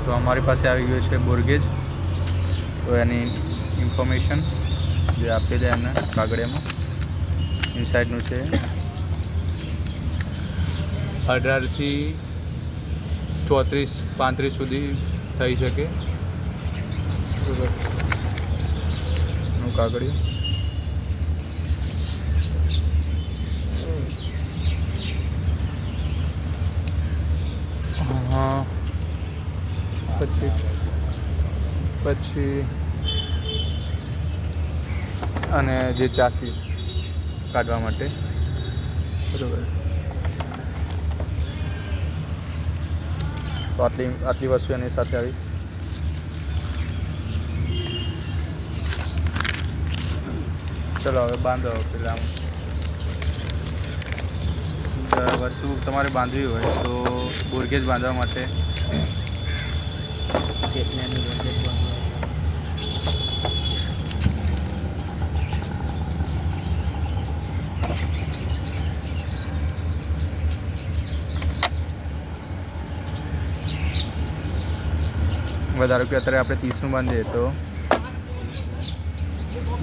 તો અમારી પાસે આવી ગયો છે બોરગેજ. તો એની ઇન્ફોર્મેશન જે આપી દે એમને કાગળિયામાં ઇનસાઇડનું છે 18 થી 34-35 સુધી થઈ શકે. બરાબર નું કાગળિયું. હા પછી અને જે ચાકી કાઢવા માટે બરાબર. તો આટલી વસ્તુ એની સાથે આવી. ચલો હવે બાંધો. પેલા વસ્તુ તમારે બાંધવી હોય તો બોરગેજ બાંધવા માટે વધારો કે અત્યારે આપણે 30નું બાંધીએ તો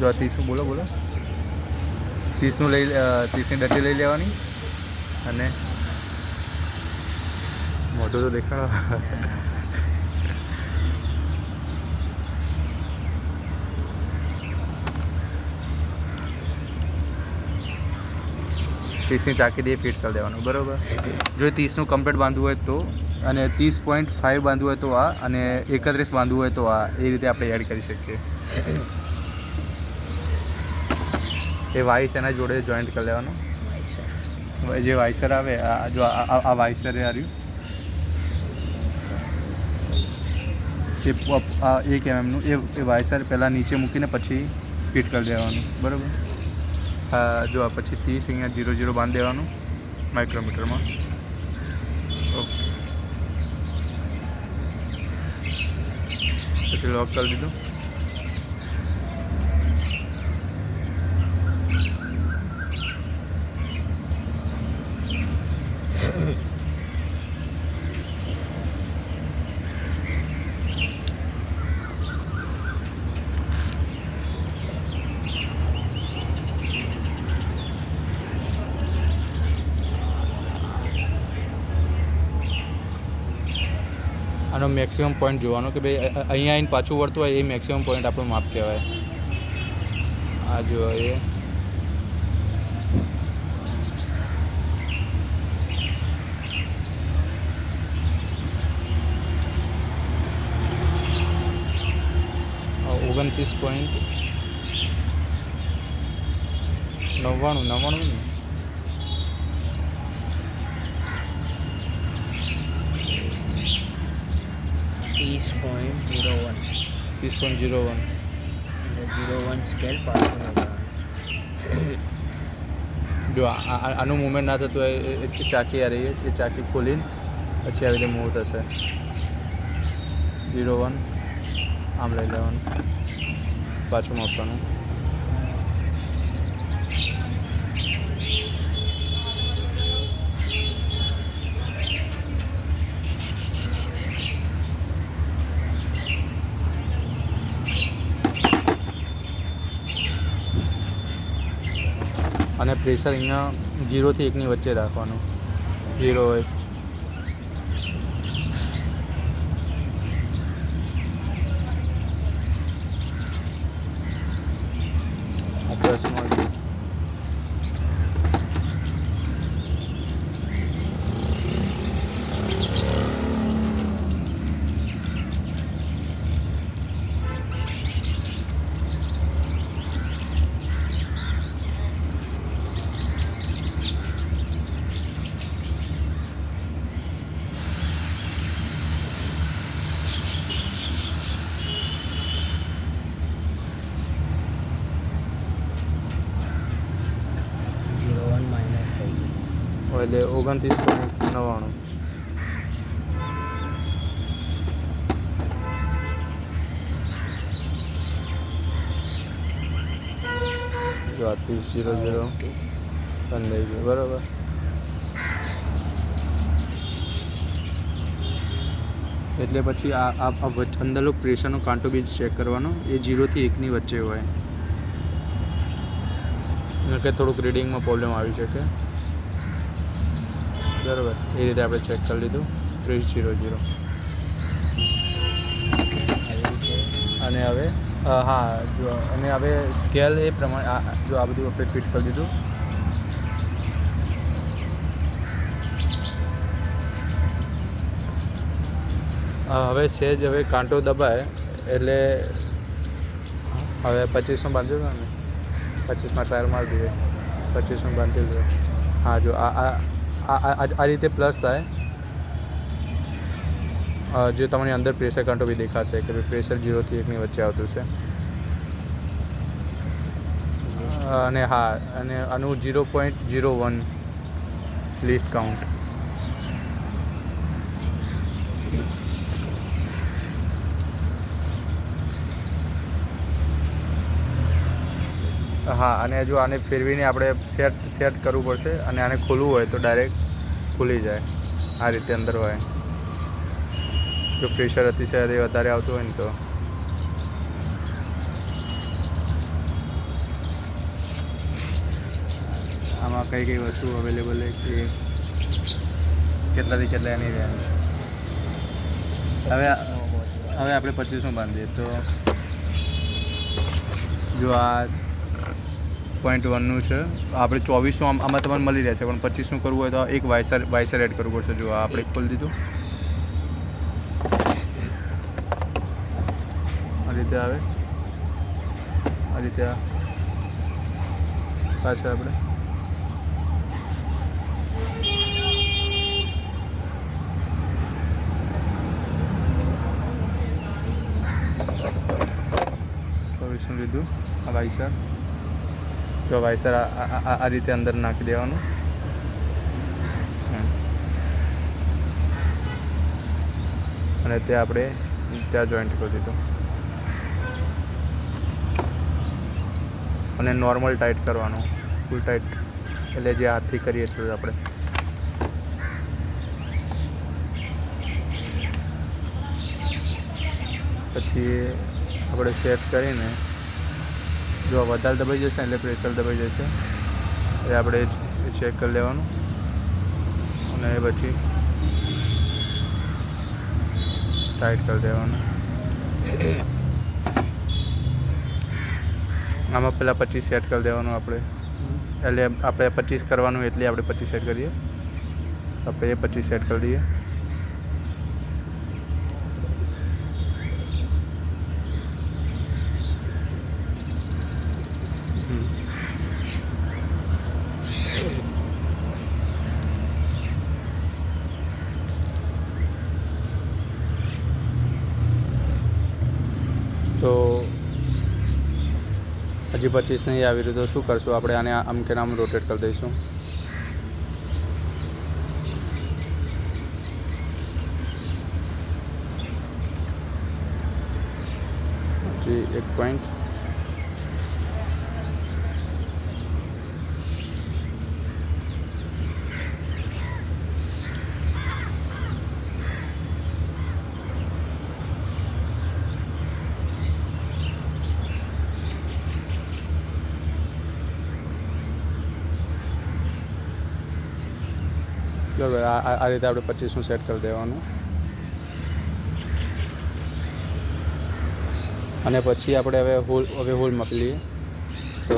જો 30નું બોલો 30નું 30ની ડટ્ટી લઈ લેવાની અને મોટું તો દેખાડો. 30ની ચાકી દે ફિટ કરી દેવાનું બરાબર. જો 30નું કમ્પ્લીટ બાંધવું હોય તો અને 30.5 બાંધવું હોય તો આ અને 31 બાંધવું હોય તો આ એ રીતે આપણે એડ કરી શકીએ. એ વાઇસ એના જોડે જોઈન્ટ કરી લેવાનું. જે વાઇસર આવે જો આ વાઇસર એ આવ્યું 1 mm એ વાઇસર પહેલાં નીચે મૂકીને પછી ફિટ કરી દેવાનું બરાબર. જો પછી 30 અહીંયા 00 બાંધી દેવાનું માઇક્રોમીટરમાં. ઓકે પછી લોક કરી દીધું. આનો મેક્સિમમ પોઈન્ટ જોવાનો કે ભાઈ અહીંયા આવીને પાછું વળતું હોય એ મેક્સિમમ પોઈન્ટ આપણું માપ કહેવાય. આ જો એ $29.99 ને 30.01 સ્કેલ પાછું જો આનું મૂવમેન્ટ ના થતું હોય એ ચાકી આ રહી એ ચાકી ખોલીને પછી આવી રીતે મૂવ થશે. 01 આમ લઈ લેવાનું પાછું માપવાનું. અને પ્રેશર અહીંયા 0 થી 1ની વચ્ચે રાખવાનું. 0 હોય આ પ્લસમાં એટલે 29.99 જો 30.00 બંધ થઈ ગયું બરાબર. 1 એટલે પછી આ અંદરનો પ્રેશરનો કાંટો બી ચેક કરવાનો, એ 0 થી 1ની વચ્ચે હોય. કે થોડુંક રીડિંગમાં પ્રોબ્લેમ આવી શકે, બરાબર. એ રીતે આપણે ચેક કરી લીધું 300. અને હવે હા જો, અને હવે સ્કેલ એ પ્રમાણે જો આ બધું આપણે ફિટ કરી દીધું. હવે સહેજ હવે કાંટો દબાય એટલે હવે 25માં બાંધી દો ને, 25માં ટ્રાયલ મારી દઈએ, 25માં બાંધી દો. હા જો આ રીતે પ્લસ થાય, જે તમને અંદર પ્રેશર કાંટો બી દેખાશે કે ભાઈ પ્રેશર 0 થી 1ની વચ્ચે આવતું છે. અને હા, અને આનું 0.01 લીસ્ટ કાઉન્ટ. હા, અને જો આને ફેરવીને આપણે સેટ કરવું પડશે, અને આને ખોલવું હોય તો ડાયરેક્ટ ખુલી જાય. આ રીતે અંદર હોય, જો પ્રેશર અતિશય વધારે આવતું હોય ને તો. આમાં કઈ વસ્તુ અવેલેબલ છે કે કેટલાથી કેટલા એની રેન્જ. હવે આપણે 25માં બાંધીએ તો જો આ 0.1નું છે, આપણે 2400 આમાં તમને મળી રહેશે, પણ 25નું કરવું હોય તો એક વાઇસર એડ કરવું પડશે. જો આપણે ખોલી દીધું, આ રીતે આવે, આ રીતે પાછળ આપણે લીધું. આ વાઇસર, જો વાઇસર આ રીતે અંદર નાખી દેવાનું, અને ત્યાં આપણે ત્યાં જોઈન્ટ કરી દીધું, અને નોર્મલ ટાઈટ કરવાનું, ફૂલ ટાઈટ, એટલે જે હાથથી કરીએ એટલું આપણે. પછી આપણે સેટ કરીને, જો વધારે દબાઈ જશે એટલે પ્રેશર દબાઈ જશે, એ આપણે ચેક કરી લેવાનું, અને પછી ટાઈટ કરી દેવાનું. આમાં પહેલાં 25 સેટ કરી દેવાનું આપણે, એટલે આપણે 25 કરવાનું, એટલે આપણે 25 સેટ કરીએ, આપણે એ 25 સેટ કરી દઈએ. તો હજી 25 નહીં આવી રહ્યું તો શું કરશું આપણે? આને આમ કે આમ રોટેટ કરી દઈશું. હજી 1 પોઈન્ટ. બરાબર, આ રીતે આપણે 25નું સેટ કરી દેવાનું. અને પછી આપણે હવે હોલ માપી લઈએ. તો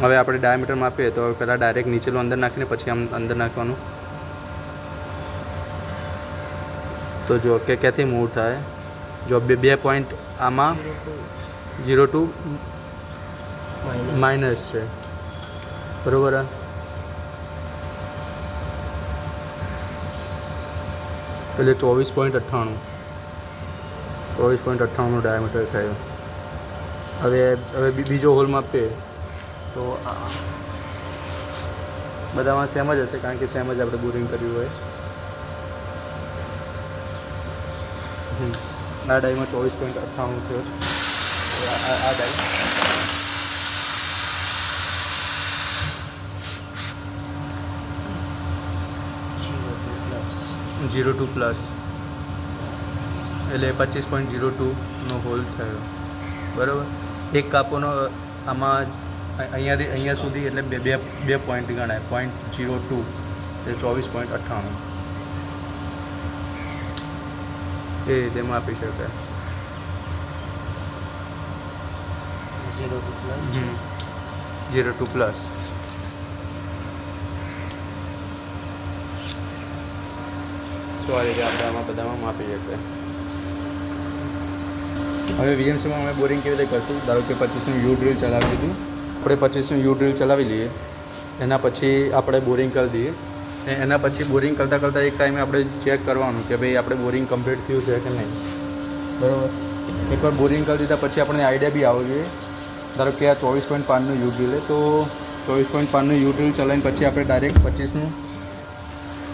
હવે આપણે ડાયામીટર માપીએ તો પહેલાં ડાયરેક્ટ નીચેનું અંદર નાખીને પછી આમ અંદર નાખવાનું. તો જો કે ક્યાંથી મૂવ થાય, જો 2 પોઈન્ટ આમાં 0 માઇનસ છે, બરાબર. એટલે 24.98નું ડાયામીટર થયું. હવે બીજો હોલ માપીએ તો બધામાં સેમ જ હશે, કારણ કે સેમ જ આપણે બોરિંગ કર્યું હોય. આ ડાઈમાં 24.98 થયો છે. આ ડાઈ 02 પ્લસ એટલે 25.02નો હોલ થયો બરાબર. એક કાપોનો આમાં અહીંયા સુધી એટલે બે પોઈન્ટ ગણાય. 0.02 એટલે 24.98 એ રીતે માપી શકાય. 02 પ્લસ 02 પ્લસ તો આ રીતે આપણે આમાં બધામાં માપી શકીએ. હવે વીએમસીમાં અમે બોરિંગ કેવી રીતે કરશું? ધારો કે 25નું યુ ડ્રીલ ચલાવી દીધું. આપણે 25નું યુ ડ્રીલ ચલાવી લઈએ, એના પછી આપણે બોરિંગ કરી દઈએ. એના પછી બોરિંગ કરતાં એક ટાઈમે આપણે ચેક કરવાનું કે ભાઈ આપણે બોરિંગ કમ્પ્લીટ થયું છે કે નહીં. બરાબર. એકવાર બોરિંગ કરી દીધા પછી આપણને આઈડિયા બી આવવો જોઈએ. ધારો કે આ 24.5નું યુ ડ્રીલ તો 24.5નું યુ ડ્રીલ ચલાવીને પછી આપણે ડાયરેક્ટ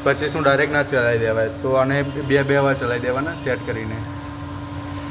25નું ડાયરેક્ટ ના ચલાવી દેવાય. તો આને બે વાર ચલાવી દેવાના સેટ કરીને.